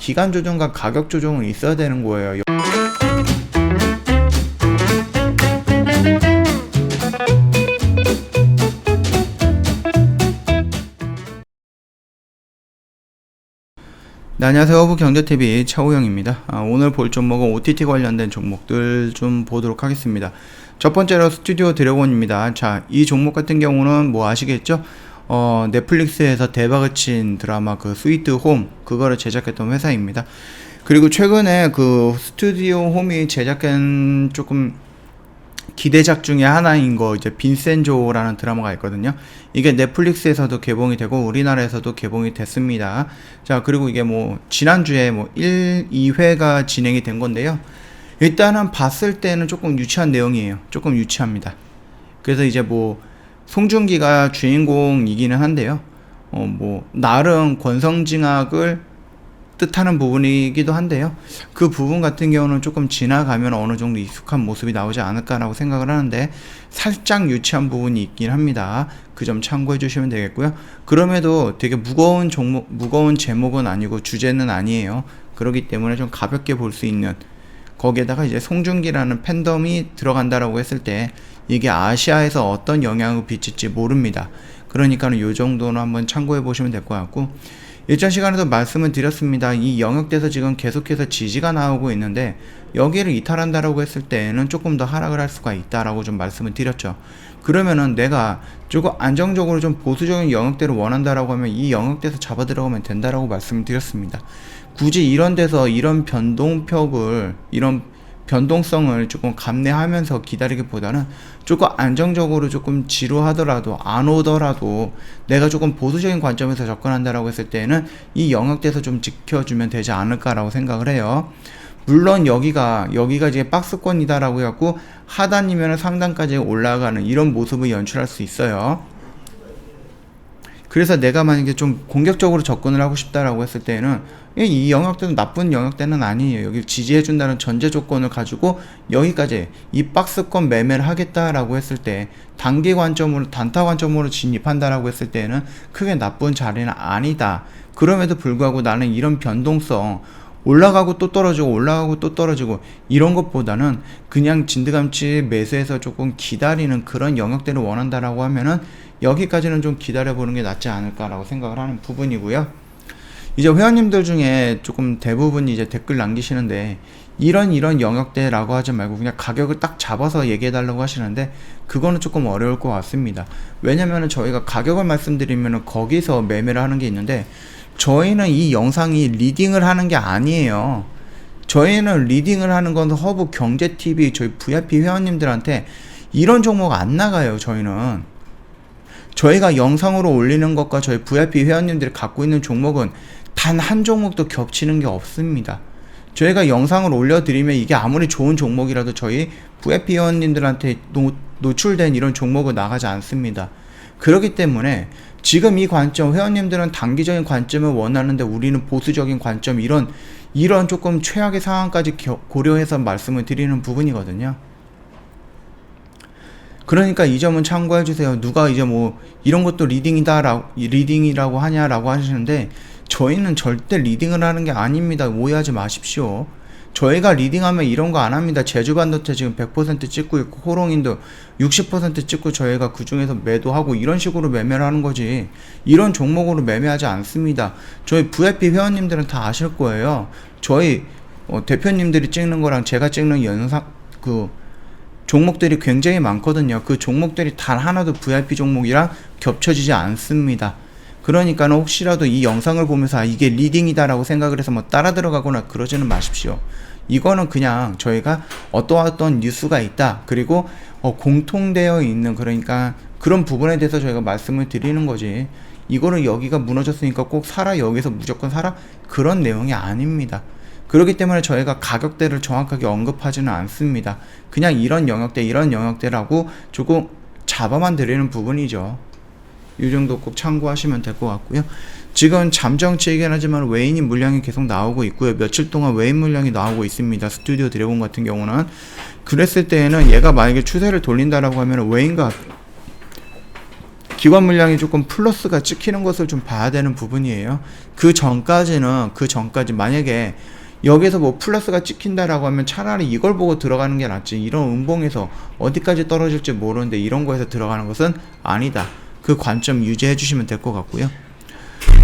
기간 조정과 가격 조정은 있어야 되는 거예요. 네, 안녕하세요. 허브경제TV 차우영입니다. 오늘 볼 종목은 OTT 관련된 종목들 좀 보도록 하겠습니다. 첫 번째로 스튜디오 드래곤입니다. 자, 이 종목 같은 경우는 뭐 아시겠죠? 넷플릭스에서 대박을 친 드라마 그 스위트 홈, 그거를 제작했던 회사입니다. 그리고 최근에 그 스튜디오 홈이 제작한 조금 기대작 중에 하나인 거 이제 빈센조라는 드라마가 있거든요. 이게 넷플릭스에서도 개봉이 되고 우리나라에서도 개봉이 됐습니다. 자, 그리고 이게 뭐 지난주에 뭐 1, 2회가 진행이 된 건데요. 일단은 봤을 때는 조금 유치한 내용이에요. 조금 유치합니다. 그래서 이제 뭐 송중기가 주인공이기는 한데요. 뭐 나름 권성징악을 뜻하는 부분이기도 한데요. 그 부분 같은 경우는 조금 지나가면 어느 정도 익숙한 모습이 나오지 않을까라고 생각을 하는데 살짝 유치한 부분이 있긴 합니다. 그 점 참고해 주시면 되겠고요. 그럼에도 되게 무거운 제목은 아니고 주제는 아니에요. 그렇기 때문에 좀 가볍게 볼 수 있는, 거기에다가 이제 송중기라는 팬덤이 들어간다라고 했을 때 이게 아시아에서 어떤 영향을 미칠지 모릅니다. 그러니까는 요 정도는 한번 참고해 보시면 될 것 같고, 일전 시간에도 말씀을 드렸습니다. 이 영역대에서 지금 계속해서 지지가 나오고 있는데 여기를 이탈한다라고 했을 때는 조금 더 하락을 할 수가 있다라고 좀 말씀을 드렸죠. 그러면은 내가 조금 안정적으로 좀 보수적인 영역대를 원한다라고 하면 이 영역대에서 잡아 들어가면 된다라고 말씀을 드렸습니다. 굳이 이런 데서 이런 변동성을 조금 감내하면서 기다리기보다는 조금 안정적으로 조금 지루하더라도 안 오더라도 내가 조금 보수적인 관점에서 접근한다라고 했을 때는 이 영역대에서 좀 지켜주면 되지 않을까라고 생각을 해요. 물론 여기가 이제 박스권이다라고 해갖고 하단이면 상단까지 올라가는 이런 모습을 연출할 수 있어요. 그래서 내가 만약에 좀 공격적으로 접근을 하고 싶다라고 했을 때는 이 영역대는 나쁜 영역대는 아니에요. 여기 지지해준다는 전제 조건을 가지고 여기까지 이 박스권 매매를 하겠다라고 했을 때 단기 관점으로, 단타 관점으로 진입한다라고 했을 때는 크게 나쁜 자리는 아니다. 그럼에도 불구하고 나는 이런 변동성, 올라가고 또 떨어지고 올라가고 또 떨어지고 이런 것보다는 그냥 진드감치 매수해서 조금 기다리는 그런 영역대를 원한다라고 하면은 여기까지는 좀 기다려보는 게 낫지 않을까라고 생각을 하는 부분이고요. 이제 회원님들 중에 조금 대부분이 이제 댓글 남기시는데 이런 영역대라고 하지 말고 그냥 가격을 딱 잡아서 얘기해달라고 하시는데 그거는 조금 어려울 것 같습니다. 왜냐면은 저희가 가격을 말씀드리면은 거기서 매매를 하는 게 있는데 저희는 이 영상이 리딩을 하는 게 아니에요. 저희는 리딩을 하는 건 허브경제TV 저희 VIP 회원님들한테 이런 종목 안 나가요. 저희가 영상으로 올리는 것과 저희 VIP 회원님들이 갖고 있는 종목은 단 한 종목도 겹치는 게 없습니다. 저희가 영상을 올려드리면 이게 아무리 좋은 종목이라도 저희 VIP 회원님들한테 노출된 이런 종목은 나가지 않습니다. 그렇기 때문에 지금 이 관점, 회원님들은 단기적인 관점을 원하는데 우리는 보수적인 관점, 이런 조금 최악의 상황까지 고려해서 말씀을 드리는 부분이거든요. 그러니까 이 점은 참고해 주세요. 누가 이제 뭐 이런 것도 리딩이라고 하냐라고 하시는데 저희는 절대 리딩을 하는 게 아닙니다. 오해하지 마십시오. 저희가 리딩하면 이런 거 안 합니다. 제주반도체 지금 100% 찍고 있고 호롱인도 60% 찍고 저희가 그 중에서 매도하고 이런 식으로 매매를 하는 거지 이런 종목으로 매매하지 않습니다. 저희 VIP 회원님들은 다 아실 거예요. 저희 대표님들이 찍는 거랑 제가 찍는 영상 종목들이 굉장히 많거든요. 그 종목들이 단 하나도 VIP 종목이랑 겹쳐지지 않습니다. 그러니까는 혹시라도 이 영상을 보면서 이게 리딩이다라고 생각을 해서 뭐 따라 들어가거나 그러지는 마십시오. 이거는 그냥 저희가 어떠한 뉴스가 있다. 그리고 공통되어 있는, 그러니까 그런 부분에 대해서 저희가 말씀을 드리는 거지. 이거는 여기가 무너졌으니까 꼭 사라, 여기서 무조건 사라, 그런 내용이 아닙니다. 그렇기 때문에 저희가 가격대를 정확하게 언급하지는 않습니다. 그냥 이런 영역대라고 조금 잡아만 드리는 부분이죠. 이 정도 꼭 참고하시면 될 것 같고요. 지금 잠정치이긴 하지만 외인 물량이 계속 나오고 있고요. 며칠 동안 외인 물량이 나오고 있습니다. 스튜디오 드래곤 같은 경우는. 그랬을 때에는 얘가 만약에 추세를 돌린다라고 하면 외인과 기관 물량이 조금 플러스가 찍히는 것을 좀 봐야 되는 부분이에요. 그 전까지 만약에 여기서 뭐 플러스가 찍힌다라고 하면 차라리 이걸 보고 들어가는 게 낫지, 이런 음봉에서 어디까지 떨어질지 모르는데 이런 거에서 들어가는 것은 아니다. 그 관점 유지해 주시면 될 것 같고요.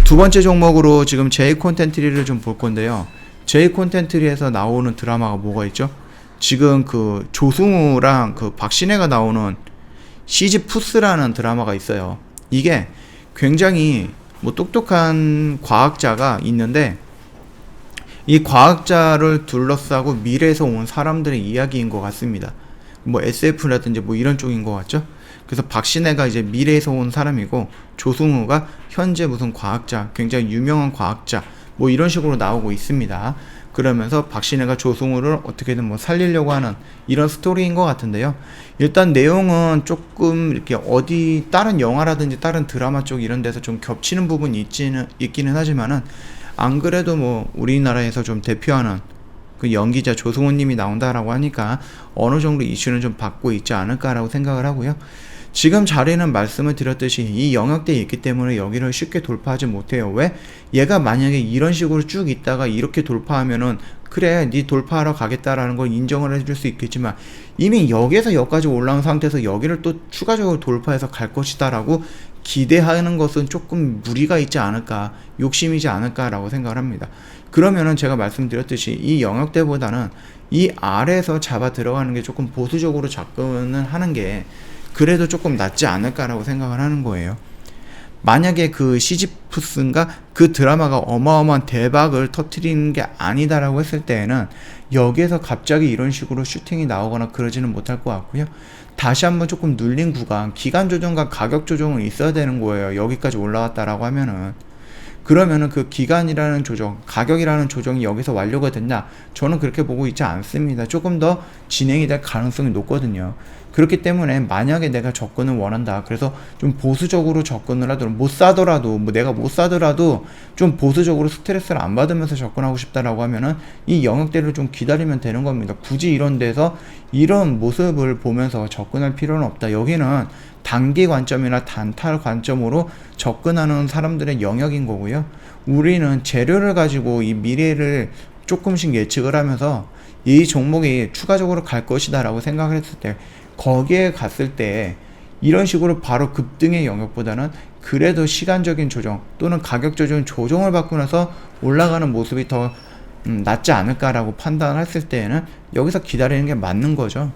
두 번째 종목으로 지금 J 콘텐트리를 좀 볼 건데요. J 콘텐트리에서 나오는 드라마가 뭐가 있죠? 지금 그 조승우랑 그 박신혜가 나오는 시지푸스라는 드라마가 있어요. 이게 굉장히 뭐 똑똑한 과학자가 있는데, 이 과학자를 둘러싸고 미래에서 온 사람들의 이야기인 것 같습니다. 뭐 SF라든지 뭐 이런 쪽인 것 같죠? 그래서 박신혜가 이제 미래에서 온 사람이고, 조승우가 현재 무슨 과학자, 굉장히 유명한 과학자, 뭐 이런 식으로 나오고 있습니다. 그러면서 박신혜가 조승우를 어떻게든 뭐 살리려고 하는 이런 스토리인 것 같은데요. 일단 내용은 조금 이렇게 어디 다른 영화라든지 다른 드라마 쪽 이런 데서 좀 겹치는 부분이 있기는 하지만은, 안 그래도 뭐 우리나라에서 좀 대표하는 그 연기자 조승우 님이 나온다라고 하니까 어느 정도 이슈는 좀 받고 있지 않을까라고 생각을 하고요. 지금 자리는 말씀을 드렸듯이 이 영역대에 있기 때문에 여기를 쉽게 돌파하지 못해요. 왜? 얘가 만약에 이런 식으로 쭉 있다가 이렇게 돌파하면은, 그래 니 돌파하러 가겠다라는 걸 인정을 해줄 수 있겠지만, 이미 여기에서 여기까지 올라온 상태에서 여기를 또 추가적으로 돌파해서 갈 것이다 라고 기대하는 것은 조금 무리가 있지 않을까, 욕심이지 않을까 라고 생각을 합니다. 그러면은 제가 말씀드렸듯이 이 영역대보다는 이 아래에서 잡아 들어가는 게 조금 보수적으로 접근을 하는 게 그래도 조금 낫지 않을까라고 생각을 하는 거예요. 만약에 그 시지푸스인가 그 드라마가 어마어마한 대박을 터뜨리는 게 아니다라고 했을 때에는 여기에서 갑자기 이런 식으로 슈팅이 나오거나 그러지는 못할 것 같고요. 다시 한번 조금 눌린 구간, 기간 조정과 가격 조정은 있어야 되는 거예요. 여기까지 올라왔다라고 하면은. 그러면은 그 기간이라는 조정, 가격이라는 조정이 여기서 완료가 됐냐? 저는 그렇게 보고 있지 않습니다. 조금 더 진행이 될 가능성이 높거든요. 그렇기 때문에 만약에 내가 접근을 원한다, 그래서 좀 보수적으로 접근을 하더라도, 못 사더라도, 뭐 내가 못 사더라도 좀 보수적으로 스트레스를 안 받으면서 접근하고 싶다라고 하면은 이 영역대를 좀 기다리면 되는 겁니다. 굳이 이런 데서 이런 모습을 보면서 접근할 필요는 없다. 여기는 단기 관점이나 단타 관점으로 접근하는 사람들의 영역인 거고요. 우리는 재료를 가지고 이 미래를 조금씩 예측을 하면서 이 종목이 추가적으로 갈 것이다 라고 생각을 했을 때, 거기에 갔을 때 이런 식으로 바로 급등의 영역보다는 그래도 시간적인 조정 또는 가격 조정을 받고 나서 올라가는 모습이 더 낫지 않을까라고 판단을 했을 때에는 여기서 기다리는 게 맞는 거죠.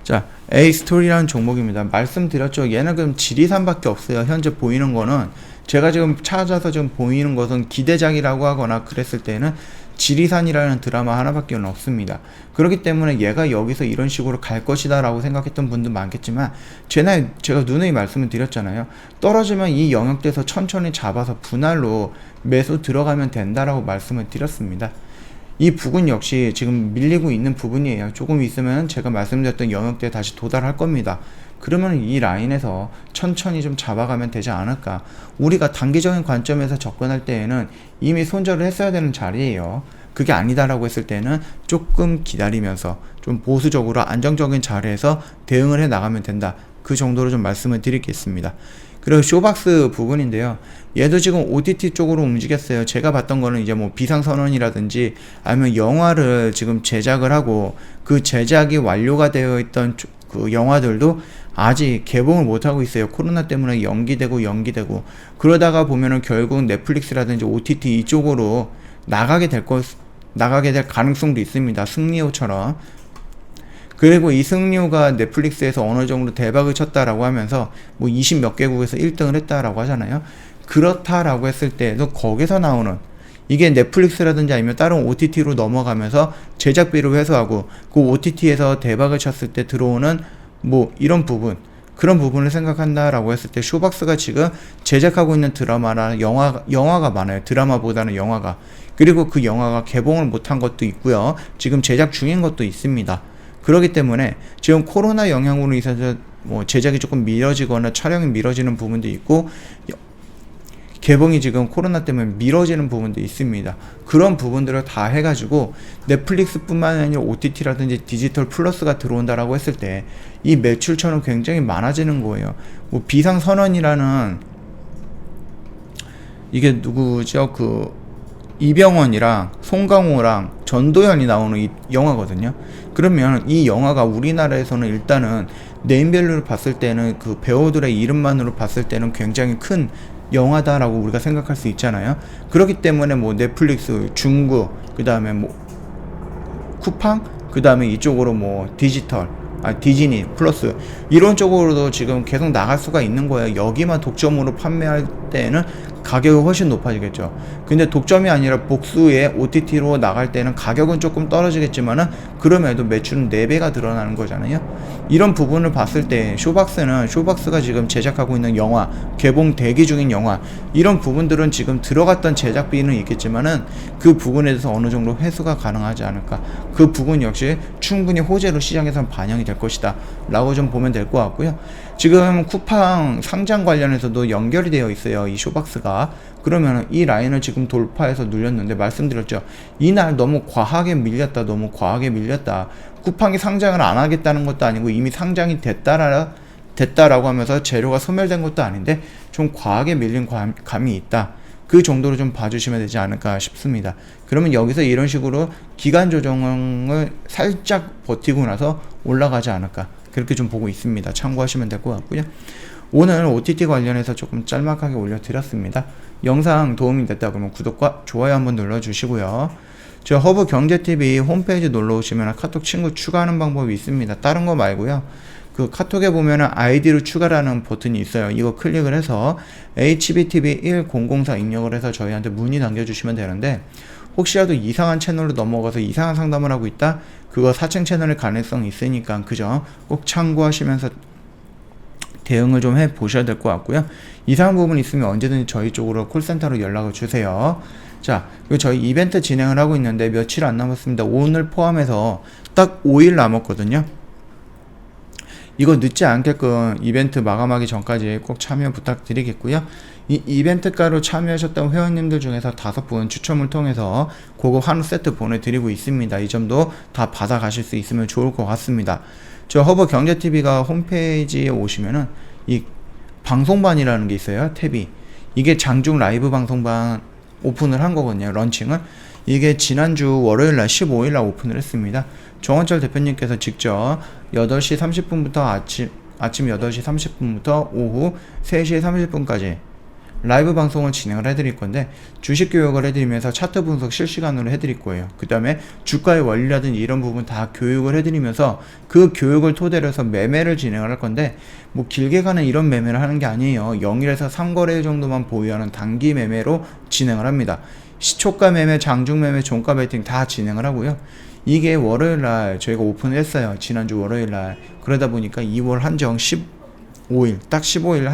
자, A스토리라는 종목입니다. 말씀드렸죠. 얘는 그럼 지리산밖에 없어요. 현재 보이는 거는, 제가 지금 찾아서 지금 보이는 것은 기대작이라고 하거나 그랬을 때는 지리산이라는 드라마 하나밖에 없습니다. 그렇기 때문에 얘가 여기서 이런 식으로 갈 것이다 라고 생각했던 분도 많겠지만, 제가 누누이 말씀을 드렸잖아요. 떨어지면 이 영역대에서 천천히 잡아서 분할로 매수 들어가면 된다라고 말씀을 드렸습니다. 이 부분 역시 지금 밀리고 있는 부분이에요. 조금 있으면 제가 말씀드렸던 영역대에 다시 도달할 겁니다. 그러면 이 라인에서 천천히 좀 잡아가면 되지 않을까. 우리가 단기적인 관점에서 접근할 때에는 이미 손절을 했어야 되는 자리예요. 그게 아니다라고 했을 때는 조금 기다리면서 좀 보수적으로 안정적인 자리에서 대응을 해 나가면 된다. 그 정도로 좀 말씀을 드리겠습니다. 그리고 쇼박스 부분인데요. 얘도 지금 OTT 쪽으로 움직였어요. 제가 봤던 거는 이제 뭐 비상선언이라든지 아니면 영화를 지금 제작을 하고 그 제작이 완료가 되어 있던 그 영화들도 아직 개봉을 못하고 있어요. 코로나 때문에 연기되고 그러다가 보면은 결국 넷플릭스라든지 OTT 이쪽으로 나가게 될 가능성도 있습니다. 승리호처럼. 그리고 이 승리호가 넷플릭스에서 어느 정도 대박을 쳤다라고 하면서 뭐 20 몇 개국에서 1등을 했다라고 하잖아요. 그렇다라고 했을 때도 거기서 나오는, 이게 넷플릭스라든지 아니면 다른 OTT로 넘어가면서 제작비를 회수하고 그 OTT에서 대박을 쳤을 때 들어오는 뭐 이런 부분, 그런 부분을 생각한다라고 했을 때 쇼박스가 지금 제작하고 있는 드라마나 영화가 많아요. 드라마보다는 영화가. 그리고 그 영화가 개봉을 못한 것도 있고요. 지금 제작 중인 것도 있습니다. 그렇기 때문에 지금 코로나 영향으로 인해서 뭐 제작이 조금 미뤄지거나 촬영이 미뤄지는 부분도 있고, 개봉이 지금 코로나 때문에 미뤄지는 부분도 있습니다. 그런 부분들을 다 해가지고 넷플릭스뿐만 아니라 OTT라든지 디지털 플러스가 들어온다라고 했을 때 이 매출처는 굉장히 많아지는 거예요. 뭐 비상선언이라는 이게 누구죠? 그 이병헌이랑 송강호랑 전도연이 나오는 이 영화거든요. 그러면 이 영화가 우리나라에서는 일단은 네임밸류를 봤을 때는 그 배우들의 이름만으로 봤을 때는 굉장히 큰 영화다라고 우리가 생각할 수 있잖아요. 그렇기 때문에 뭐 넷플릭스, 중국, 그 다음에 뭐 쿠팡, 그 다음에 이쪽으로 뭐 디즈니 플러스 이런 쪽으로도 지금 계속 나갈 수가 있는 거예요. 여기만 독점으로 판매할 때는 가격이 훨씬 높아지겠죠. 근데 독점이 아니라 복수의 OTT로 나갈 때는 가격은 조금 떨어지겠지만은 그럼에도 매출은 4배가 늘어나는 거잖아요. 이런 부분을 봤을 때 쇼박스가 지금 제작하고 있는 영화, 개봉 대기 중인 영화, 이런 부분들은 지금 들어갔던 제작비는 있겠지만은 그 부분에 대해서 어느 정도 회수가 가능하지 않을까. 그 부분 역시 충분히 호재로 시장에서 반영이 될 것이다 라고 좀 보면 될 것 같고요. 지금 쿠팡 상장 관련해서도 연결이 되어 있어요, 이 쇼박스가. 그러면 이 라인을 지금 돌파해서 눌렸는데, 말씀드렸죠, 이날 너무 과하게 밀렸다. 쿠팡이 상장을 안 하겠다는 것도 아니고 이미 상장이 됐다라고 하면서 재료가 소멸된 것도 아닌데 좀 과하게 밀린 감이 있다. 그 정도로 좀 봐주시면 되지 않을까 싶습니다. 그러면 여기서 이런 식으로 기간 조정을 살짝 버티고 나서 올라가지 않을까, 그렇게 좀 보고 있습니다. 참고하시면 될 것 같고요. 오늘 OTT 관련해서 조금 짤막하게 올려드렸습니다. 영상 도움이 됐다 그러면 구독과 좋아요 한번 눌러주시고요. 저 허브경제TV 홈페이지 놀러오시면 카톡 친구 추가하는 방법이 있습니다. 다른 거 말고요. 그 카톡에 보면은 아이디로 추가라는 버튼이 있어요. 이거 클릭을 해서 HBTV1004 입력을 해서 저희한테 문의 남겨주시면 되는데, 혹시라도 이상한 채널로 넘어가서 이상한 상담을 하고 있다? 그거 사칭 채널의 가능성이 있으니까, 그죠? 꼭 참고하시면서 대응을 좀 해 보셔야 될 것 같고요. 이상한 부분 있으면 언제든지 저희 쪽으로 콜센터로 연락을 주세요. 자, 그리고 저희 이벤트 진행을 하고 있는데 며칠 안 남았습니다. 오늘 포함해서 딱 5일 남았거든요. 이거 늦지 않게끔 이벤트 마감하기 전까지 꼭 참여 부탁드리겠고요. 이 이벤트가로 참여하셨던 회원님들 중에서 5분 추첨을 통해서 고급 한우 세트 보내드리고 있습니다. 이 점도 다 받아가실 수 있으면 좋을 것 같습니다. 저 허브경제TV가 홈페이지에 오시면은 이 방송반이라는 게 있어요. 탭이. 이게 장중 라이브 방송반 오픈을 한 거거든요. 런칭을. 이게 지난주 월요일날 15일날 오픈을 했습니다. 정원철 대표님께서 직접 8시 30분부터 아침 8시 30분부터 오후 3시 30분까지 라이브 방송을 진행을 해드릴 건데, 주식 교육을 해드리면서 차트 분석 실시간으로 해드릴 거예요. 그 다음에 주가의 원리라든지 이런 부분 다 교육을 해드리면서 그 교육을 토대로 해서 매매를 진행을 할 건데, 뭐 길게 가는 이런 매매를 하는 게 아니에요. 0일에서 3거래 정도만 보유하는 단기 매매로 진행을 합니다. 시초가 매매, 장중 매매, 종가 베팅 다 진행을 하고요. 이게 월요일날 저희가 오픈을 했어요. 지난주 월요일날. 그러다 보니까 2월 한정 15일, 딱 15일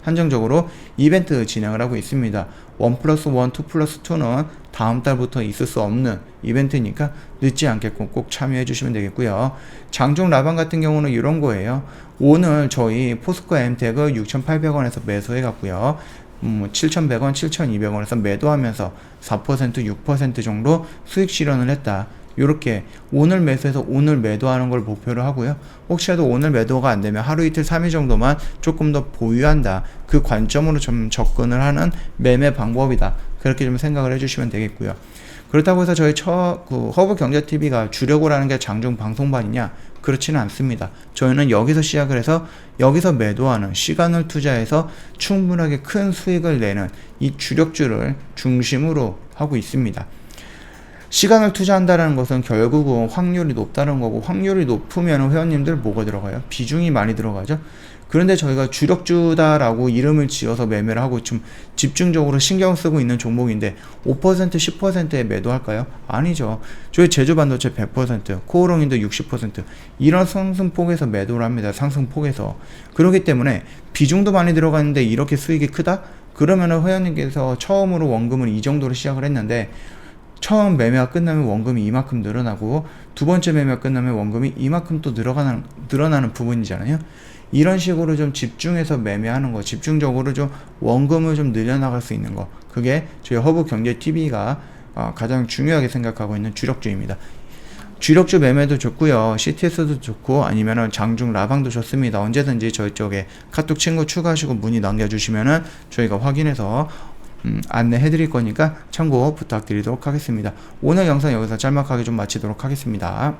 한정적으로 이벤트 진행을 하고 있습니다. 1+1, 2+2는 다음 달부터 있을 수 없는 이벤트니까 늦지 않게끔 꼭 참여해 주시면 되겠고요. 장중 라방 같은 경우는 이런 거예요. 오늘 저희 포스코 엠텍을 6,800원에서 매수해 갔고요. 7,100원, 7,200원에서 매도하면서 4%, 6% 정도 수익 실현을 했다. 요렇게 오늘 매수해서 오늘 매도하는 걸 목표로 하고요. 혹시라도 오늘 매도가 안 되면 하루 이틀 3일 정도만 조금 더 보유한다. 그 관점으로 좀 접근을 하는 매매 방법이다. 그렇게 좀 생각을 해주시면 되겠고요. 그렇다고 해서 저희 허브경제TV가 주력을 하는 게 장중 방송반이냐? 그렇지는 않습니다. 저희는 여기서 시작을 해서 여기서 매도하는, 시간을 투자해서 충분하게 큰 수익을 내는 이 주력주를 중심으로 하고 있습니다. 시간을 투자한다는 것은 결국은 확률이 높다는 거고, 확률이 높으면 회원님들 뭐가 들어가요? 비중이 많이 들어가죠. 그런데 저희가 주력주다라고 이름을 지어서 매매를 하고 좀 집중적으로 신경 쓰고 있는 종목인데 5%, 10%에 매도할까요? 아니죠. 저희 제주반도체 100%, 코오롱인도 60% 이런 상승폭에서 매도를 합니다. 상승폭에서. 그렇기 때문에 비중도 많이 들어가는데 이렇게 수익이 크다? 그러면은 회원님께서 처음으로 원금을 이 정도로 시작을 했는데, 처음 매매가 끝나면 원금이 이만큼 늘어나고 두 번째 매매가 끝나면 원금이 이만큼 또 늘어나는 부분이잖아요. 이런 식으로 좀 집중해서 매매하는 거, 집중적으로 좀 원금을 좀 늘려나갈 수 있는 거, 그게 저희 허브경제TV가 가장 중요하게 생각하고 있는 주력주입니다. 주력주 매매도 좋고요, CTS도 좋고 아니면은 장중 라방도 좋습니다. 언제든지 저희 쪽에 카톡 친구 추가하시고 문의 남겨주시면은 저희가 확인해서 안내해 드릴 거니까 참고 부탁드리도록 하겠습니다. 오늘 영상 여기서 짤막하게 좀 마치도록 하겠습니다.